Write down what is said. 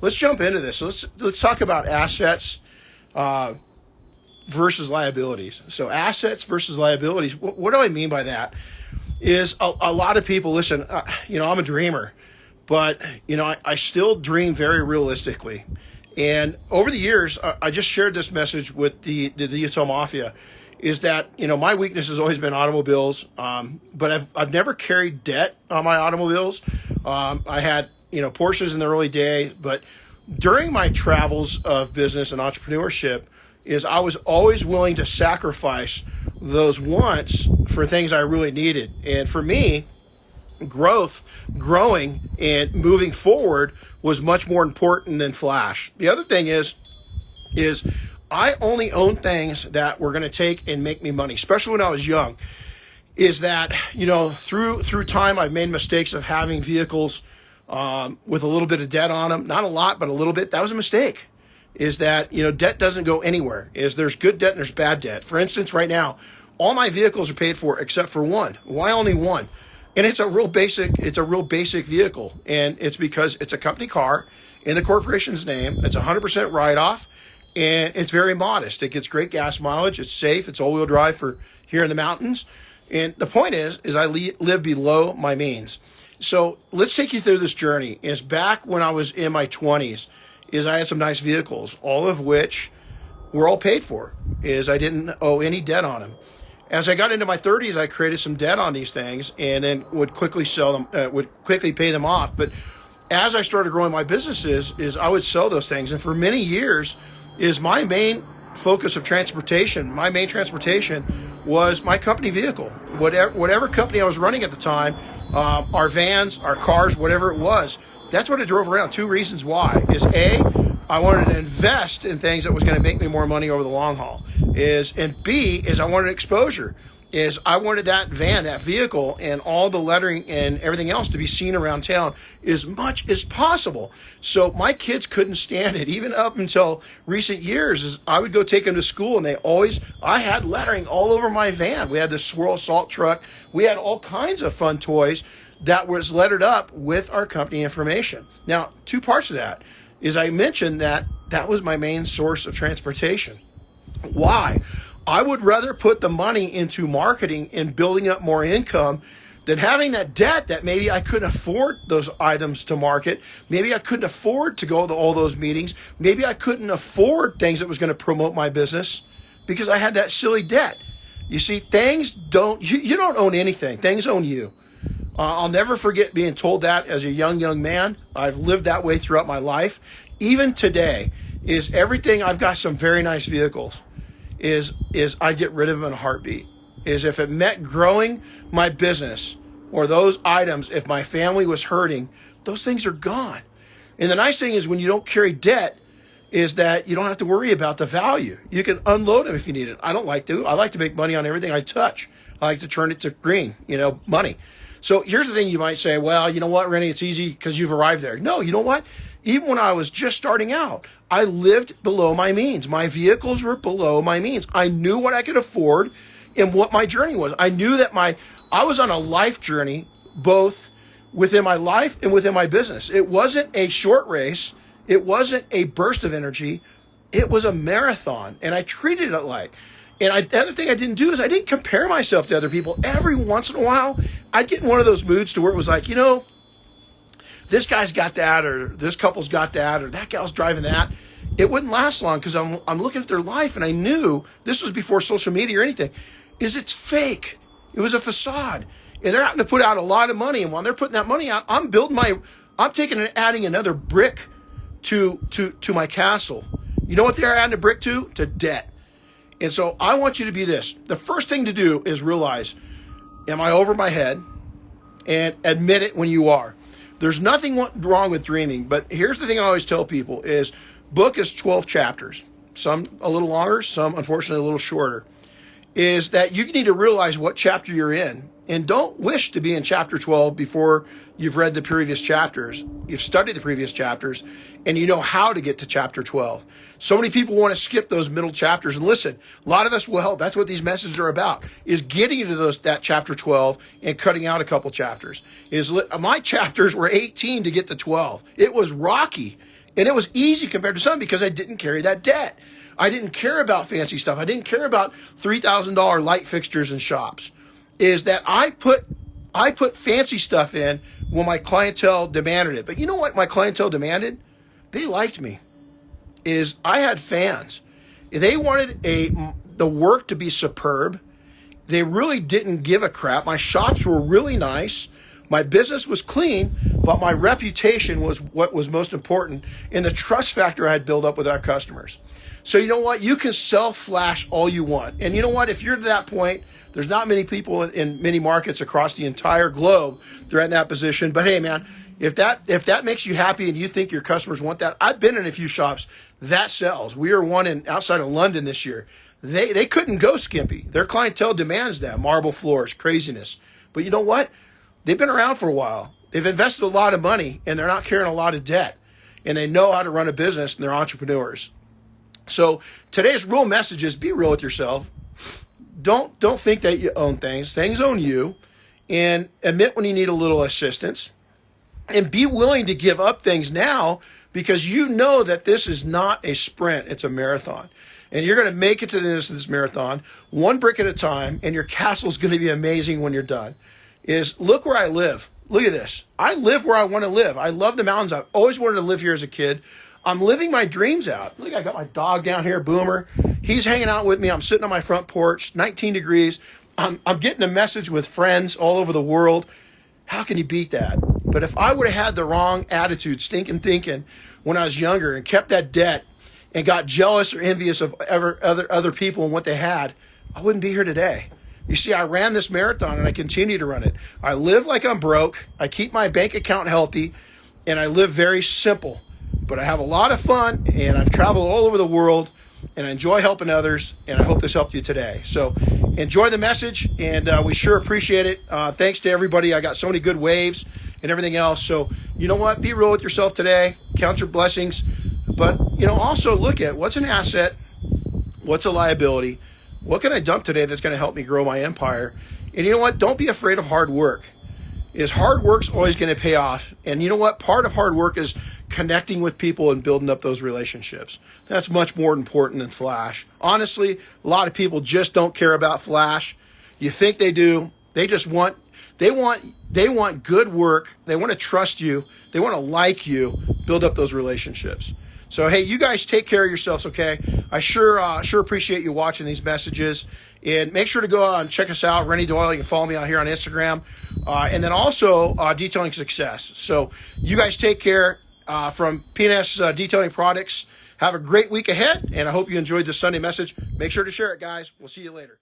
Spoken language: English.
Let's jump into this. So let's talk about assets versus liabilities. So assets versus liabilities. What do I mean by that? Is a lot of people listen. I'm a dreamer, but I still dream very realistically. And over the years, I just shared this message with the DSL Mafia. Is that my weakness has always been automobiles, but I've never carried debt on my automobiles. I had Porsches in the early day, but during my travels of business and entrepreneurship, I was always willing to sacrifice those wants for things I really needed. And for me, growing and moving forward was much more important than flash. The other thing is I only own things that were going to take and make me money, especially when I was young. Is that, through time, I've made mistakes of having vehicles with a little bit of debt on them. Not a lot, but a little bit. That was a mistake. Is that, debt doesn't go anywhere. There's good debt and there's bad debt. For instance, right now, all my vehicles are paid for except for one. Why only one? And it's a real basic vehicle. And it's because it's a company car in the corporation's name. It's 100% write-off. And it's very modest. It gets great gas mileage. It's safe. It's all-wheel drive for here in the mountains. And the point is I live below my means. So let's take you through this journey. Is back when I was in my 20s, I had some nice vehicles, all of which were all paid for. I didn't owe any debt on them. As I got into my 30s, I created some debt on these things and then would quickly sell them, would quickly pay them off. But as I started growing my businesses, I would sell those things. And for many years, my main focus of transportation, my main transportation was my company vehicle. Whatever company I was running at the time, our vans, our cars, whatever it was, that's what I drove around. Two reasons why. A, I wanted to invest in things that was going to make me more money over the long haul. And B, I wanted exposure. I wanted that van, that vehicle, and all the lettering and everything else to be seen around town as much as possible. So my kids couldn't stand it. Even up until recent years, I would go take them to school, and I had lettering all over my van. We had the swirl salt truck. We had all kinds of fun toys that was lettered up with our company information. Now, two parts of that is I mentioned that was my main source of transportation. Why? I would rather put the money into marketing and building up more income than having that debt that maybe I couldn't afford those items to market. Maybe I couldn't afford to go to all those meetings. Maybe I couldn't afford things that was going to promote my business because I had that silly debt. You see, you don't own anything. Things own you. I'll never forget being told that as a young man. I've lived that way throughout my life. Even today, I've got some very nice vehicles. I get rid of them in a heartbeat. If it meant growing my business or those items, if my family was hurting, those things are gone. And the nice thing is when you don't carry debt is that you don't have to worry about the value. You can unload them if you need it. I don't like to. I like to make money on everything I touch. I like to turn it to green, money. So here's the thing you might say, well, you know what, Renny, it's easy because you've arrived there. No, you know what? Even when I was just starting out, I lived below my means. My vehicles were below my means. I knew what I could afford and what my journey was. I knew that I was on a life journey, both within my life and within my business. It wasn't a short race. It wasn't a burst of energy. It was a marathon, and I treated it like. And the other thing I didn't do is I didn't compare myself to other people. Every once in a while, I'd get in one of those moods to where it was like, this guy's got that, or this couple's got that, or that gal's driving that. It wouldn't last long because I'm looking at their life, and I knew this was before social media or anything. It's fake. It was a facade, and they're having to put out a lot of money. And while they're putting that money out, I'm taking and adding another brick to my castle. You know what they're adding a brick to? To debt. And so I want you to be this. The first thing to do is realize, am I over my head? And admit it when you are. There's nothing wrong with dreaming, but here's the thing I always tell people is book is 12 chapters. Some a little longer, some unfortunately a little shorter. Is that you need to realize what chapter you're in. And don't wish to be in chapter 12 before you've read the previous chapters. You've studied the previous chapters, and you know how to get to chapter 12. So many people want to skip those middle chapters. And listen, a lot of us, that's what these messages are about, is getting into that chapter 12 and cutting out a couple chapters. My chapters were 18 to get to 12. It was rocky. And it was easy compared to some because I didn't carry that debt. I didn't care about fancy stuff. I didn't care about $3,000 light fixtures in shops. Is that I put fancy stuff in when my clientele demanded it. But you know what my clientele demanded? They liked me. Is I had fans. They wanted the work to be superb. They really didn't give a crap. My shops were really nice. My business was clean, but my reputation was what was most important, and the trust factor I had built up with our customers. So you know what? You can sell flash all you want. And you know what? If you're to that point, there's not many people in many markets across the entire globe that are in that position. But hey, man, if that makes you happy and you think your customers want that, I've been in a few shops that sells. We were one outside of London this year. They couldn't go skimpy. Their clientele demands that. Marble floors, craziness. But you know what? They've been around for a while. They've invested a lot of money, and they're not carrying a lot of debt. And they know how to run a business, and they're entrepreneurs. So today's real message is be real with yourself. Don't think that you own things. Things own you. And admit when you need a little assistance. And be willing to give up things now because you know that this is not a sprint. It's a marathon. And you're going to make it to the end of this marathon, one brick at a time, and your castle's going to be amazing when you're done. Look where I live. Look at this. I live where I want to live. I love the mountains. I've always wanted to live here as a kid. I'm living my dreams out. Look, I got my dog down here, Boomer. He's hanging out with me. I'm sitting on my front porch, 19 degrees. I'm getting a message with friends all over the world. How can you beat that? But if I would have had the wrong attitude, stinking thinking, when I was younger and kept that debt and got jealous or envious of other people and what they had, I wouldn't be here today. You see, I ran this marathon and I continue to run it. I live like I'm broke. I keep my bank account healthy, and I live very simple. But I have a lot of fun, and I've traveled all over the world, and I enjoy helping others, and I hope this helped you today. So enjoy the message, and we sure appreciate it. Thanks to everybody. I got so many good waves and everything else. So you know what? Be real with yourself today. Count your blessings. But, also look at what's an asset, what's a liability, what can I dump today that's going to help me grow my empire? And you know what? Don't be afraid of hard work. Hard work's always going to pay off. And you know what? Part of hard work is connecting with people and building up those relationships. That's much more important than flash. Honestly, a lot of people just don't care about flash. You think they do. They just want good work. They want to trust you. They want to like you. Build up those relationships. So, hey, you guys take care of yourselves, okay? I sure appreciate you watching these messages. And make sure to go out and check us out, Renny Doyle. You can follow me out here on Instagram. And then also Detailing Success. So you guys take care from PNS Detailing Products. Have a great week ahead, and I hope you enjoyed this Sunday message. Make sure to share it, guys. We'll see you later.